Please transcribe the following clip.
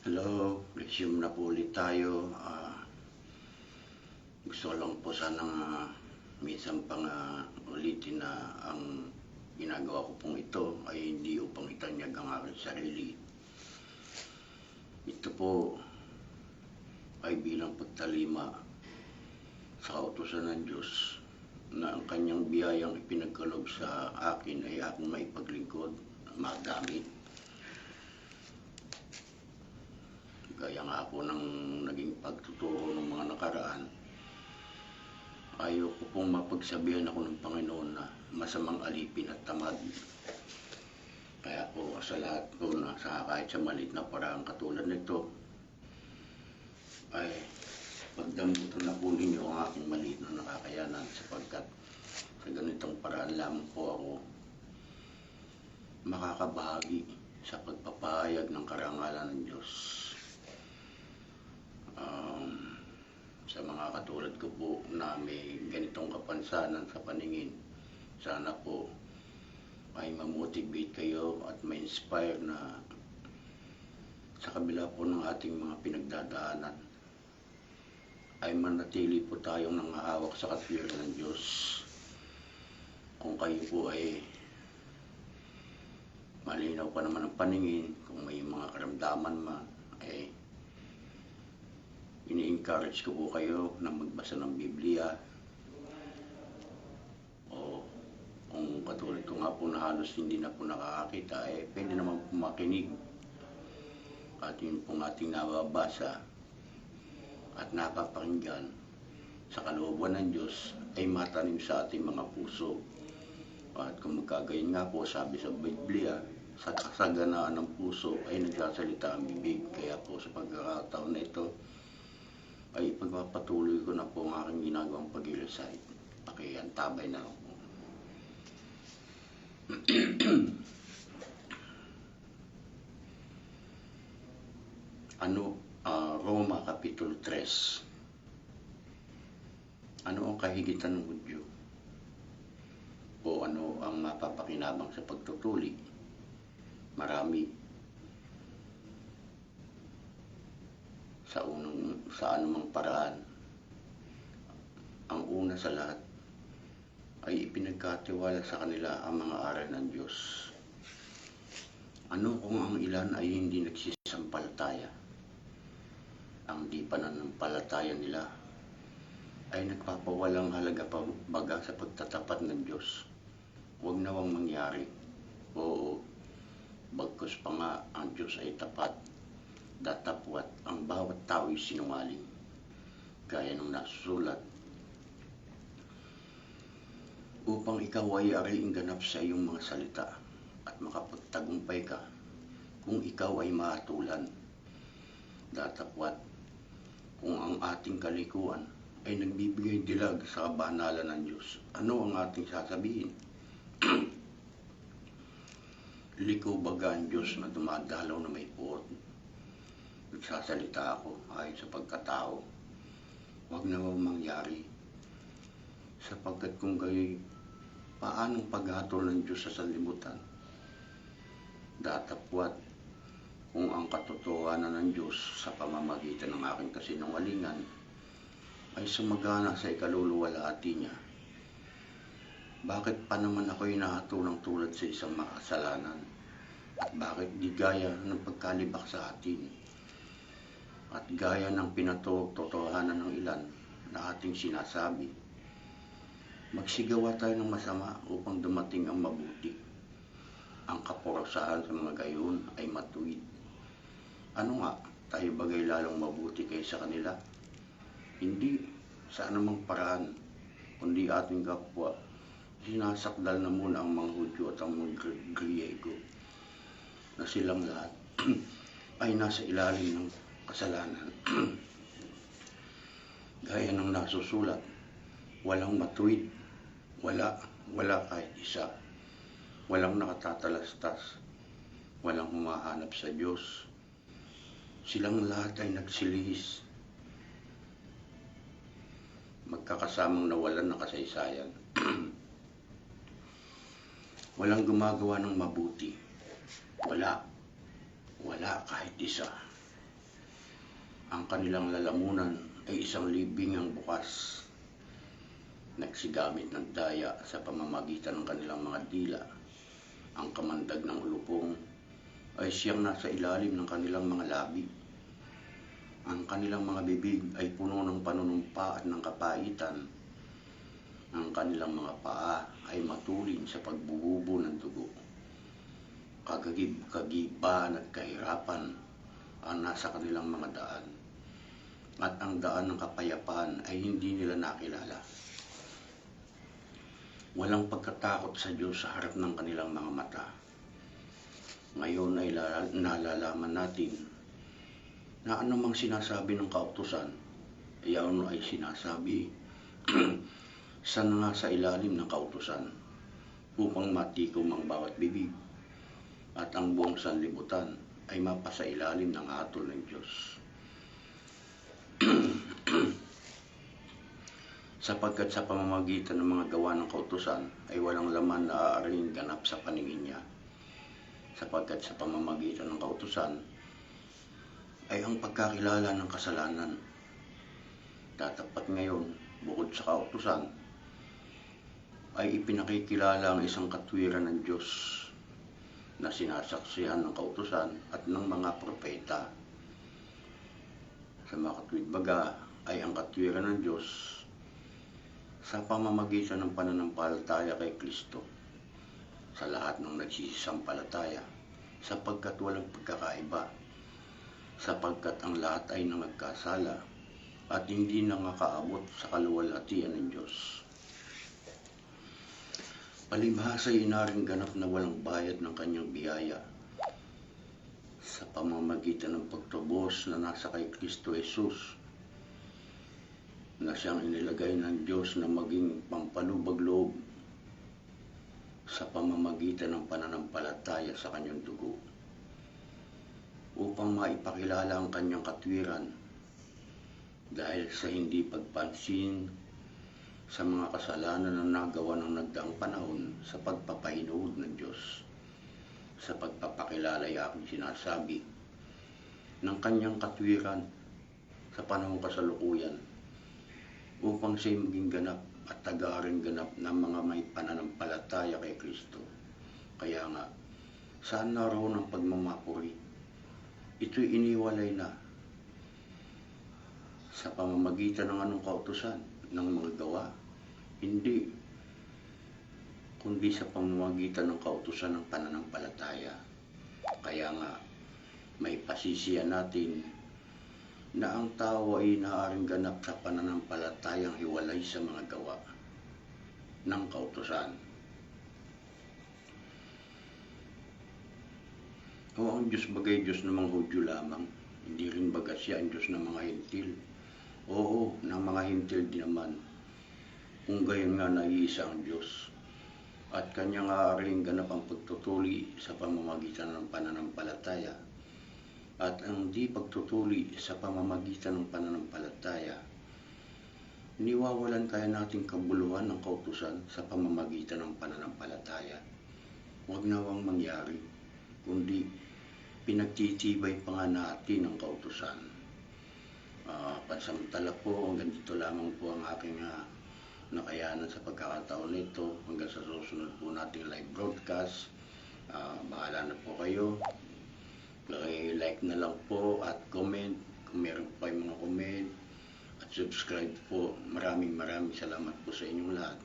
Hello, resume na po ulit tayo. Gusto ko lang po sanang minsan pang ulitin na ang ginagawa ko pong ito ay hindi upang itanyag ang aking sarili. Ito po ay bilang pagtalima sa kautusan ng Diyos na ang kanyang biyayang ipinagkaloob sa akin ay akong maipaglingkod, magamit. Gaya nga po ng naging pagtuturo ng mga nakaraan, ayaw ko pong mapagsabihan ako ng Panginoon na masamang alipin at tamad. Kaya po sa lahat po na kahit sa maliit na parang katulad nito, ay pagdamutan na po ninyo ang aking maliit na nakakayanan, sapagkat sa ganitong paraan lamang po ako makakabahagi sa pagpapahayag ng karangalan ng Diyos. Sa mga katulad ko po na may ganitong kapansanan sa paningin, sana po ay ma-motivate kayo at ma-inspire na sa kabila po ng ating mga pinagdadaanan ay manatili po tayong nangahawak sa katwiran ng Diyos. Kung kayo po ay malinaw pa naman ang paningin, kung may mga karamdaman man, ay ini-encourage ko po kayo na magbasa ng Biblia. O kung katulad ko nga po na halos hindi na po nakakakita, pwede naman po makinig. At yun pong ating nababasa at napapakinggan sa kalooban ng Diyos ay matanim sa ating mga puso. At kung magkagayon nga po, sabi sa Biblia, sa kasaganaan ng puso ay nagsasalita ang bibig. Kaya po sa pagkakataon na ito, ay pagpapatuloy ko na po ang aking ginagawang pag-i-recite. Pakiantabay na lang po. Roma Kapitulo 3. Ano ang kahigitan ng Hudyo? O ano ang mapapakinabang sa pagtutuli? Marami. Sa anumang paraan. Ang una sa lahat ay ipinagkatiwala sa kanila ang mga aral ng Diyos. Ano kung ang ilan ay hindi nagsisampalataya? Ang di pananampalataya nila ay nagpapawalang halaga pa baga sa pagtatapat ng Diyos. Huwag nawang mangyari. Oo, bagkus pa nga ang Diyos ay tapat, datapwat ang bawat tao'y sinungaling. Gaya ng nasusulat, upang ikaw ay ariing ganap sa iyong mga salita at makapagtagumpay ka kung ikaw ay maatulan. Datapwat kung ang ating kalikuan ay nagbibigay dilag sa kabanalan ng Diyos, ano ang ating sasabihin? Liko baga ang Diyos na dumadalaw na may puot? Nagsasalita ako ayon sa pagkatao. Huwag nawang mangyari, sapagkat kung gayo'y paanong paghatol ng Diyos sa sanlibutan? Datapwat kung ang katotohanan ng Diyos sa pamamagitan ng aking kasinungalingan ay sumagana sa ikaluluwalhati niya, bakit pa naman ako'y nahatulang tulad sa isang makasalanan? At bakit di gaya ng pagkalibak sa atin? At gaya ng pinatotohanan ng ilan na ating sinasabi, magsigawa tayo ng masama upang dumating ang mabuti. Ang kaparusahan sa mga gayon ay matuwid. Ano nga, tayo bagay lalong mabuti kaysa kanila? Hindi sa anumang paraan, kundi ating kapwa sinasakdal na muna ang mga Hudyo at ang mga Griego, na silang lahat ay nasa ilalim ng kasalanan. Gaya ng nasusulat, walang matuwid, wala kahit isa, walang nakatatalastas, walang humahanap sa Diyos. Silang lahat ay nagsilihis, magkakasamang nawalan ng kasaysayan. Walang gumagawa ng mabuti. Wala kahit isa. Ang kanilang lalamunan ay isang libingang bukas. Nagsigamit ng daya sa pamamagitan ng kanilang mga dila. Ang kamandag ng ulupong ay siyang nasa ilalim ng kanilang mga labi. Ang kanilang mga bibig ay puno ng panunumpa at ng kapaitan. Ang kanilang mga paa ay matulin sa pagbububo ng dugo. Kagiban at kahirapan ang nasa kanilang mga daan. At ang daan ng kapayapaan ay hindi nila nakilala. Walang pagkatakot sa Diyos sa harap ng kanilang mga mata. Ngayon ay nalalaman natin na anumang sinasabi ng kautusan, ay ano ay sinasabi sa ilalim ng kautusan upang matikom ang bawat bibig at ang buong sanlibutan ay mapasa ilalim ng hatol ng Diyos. Sapagkat sa pamamagitan ng mga gawa ng kautusan ay walang laman na aaraling ganap sa paningin niya. Sapagkat sa pamamagitan ng kautusan ay ang pagkakilala ng kasalanan. Tatapat ngayon, bukod sa kautusan, ay ipinakikilala ang isang katwiran ng Diyos na sinasaksihan ng kautusan at ng mga propeta. Sa mga katwid baga ay ang katwiran ng Diyos sa pamamagitan ng pananampalataya kay Kristo sa lahat ng nagsisisampalataya, sapagkat walang pagkakaiba, sapagkat ang lahat ay nangagkasala at hindi nakakaabot sa kaluwalhatian ng Diyos. Palibhasa ay inaring ganap na walang bayad ng kanyang biyaya sa pamamagitan ng pagtubos na nasa kay Kristo Jesus, na siyang inilagay ng Diyos na maging pampalubag-loob sa pamamagitan ng pananampalataya sa kanyang dugo, upang maipakilala ang kanyang katwiran dahil sa hindi pagpansin sa mga kasalanan na nagawa ng nagdaang panahon sa pagpapahinood ng Diyos. Sa pagpapakilala ay aking sinasabi ng kanyang katwiran sa panahong kasalukuyan, upang siya'y maging ganap at tagaring ganap ng mga may pananampalataya kay Kristo. Kaya nga, saan naroon ang pagmamapuri? Ito'y iniwalay na sa pamamagitan ng anong kautusan ng mga gawa, hindi, kundi sa pamamagitan ng kautusan ng pananampalataya. Kaya nga, may pasisiya natin na ang tao ay naaaring ganap sa pananampalatayang hiwalay sa mga gawa ng kautusan. O ang Diyos bagay Diyos ng mga Hudyo lamang, hindi rin baga siya ang Diyos ng mga Hintil. Oo, ng mga Hintil din naman, kung gayon nga naiisa ang Diyos. At kanyang aaraling ganap ang pagtutuli sa pamamagitan ng pananampalataya. At ang di pagtutuli sa pamamagitan ng pananampalataya, niwawalan kaya nating kabuluhan ng kautusan sa pamamagitan ng pananampalataya. Huwag nawang mangyari, kundi pinagtitibay pa nga natin ang kautusan. Pansamantala po, hanggang dito lamang po ang aking nakayanan sa pagkakataon nito. Hanggang sa susunod po nating live broadcast. Bahala na po kayo. Like na lang po at comment kung meron po kayong mga comment, at subscribe po. Maraming salamat po sa inyong lahat.